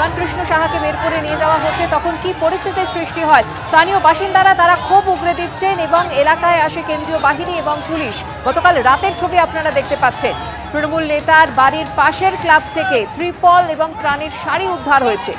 বিমান কৃষ্ণ সাহাকে বের করে নিয়ে যাওয়া হচ্ছে তখন কি পরিস্থিতির সৃষ্টি হয়। স্থানীয় বাসিন্দারা তারা ক্ষোভ উগরে দিচ্ছেন এবং এলাকায় আসে কেন্দ্রীয় বাহিনী এবং পুলিশ। গতকাল রাতের ছবি আপনারা দেখতে পাচ্ছেন। তৃণমূল নেতার বাড়ির পাশের ক্লাব থেকে ত্রিপল এবং ত্রাণের শাড়ি উদ্ধার হয়েছে।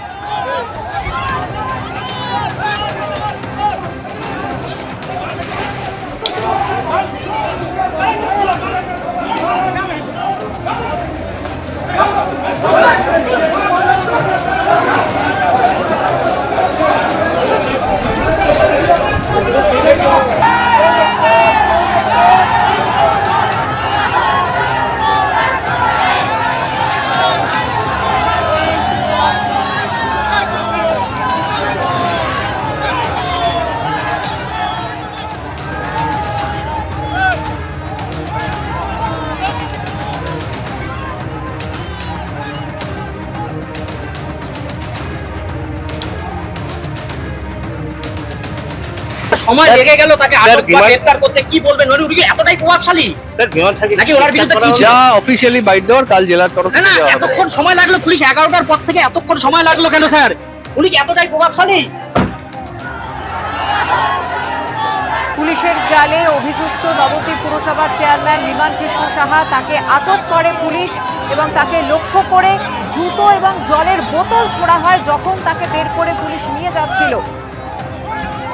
সময় লেগে গেল তাকে আটক বা গ্রেফতার করতে, কি বলবেন? উনি এতটাই প্রভাবশালী স্যার বিমান থাকি নাকি ওনার বিরুদ্ধে কি যা অফিশিয়ালি বাইট দেওয়ার কাল জেলার তরফ থেকে দেওয়া হবে। এতক্ষণ সময় লাগলো, পুলিশ 11টার পর থেকে এতক্ষণ সময় লাগলো কেন স্যার? উনি কি এতটাই প্রভাবশালী? পুলিশের জালে অভিযুক্ত নবদ্বীপ পুরসভার চেয়ারম্যান বিমান কৃষ্ণ সাহা, তাকে আটক করে পুলিশ এবং তাকে লক্ষ্য করে জুতো এবং জলের বোতল ছোড়া হয় যখন তাকে বের করে পুলিশ নিয়ে যাচ্ছিল।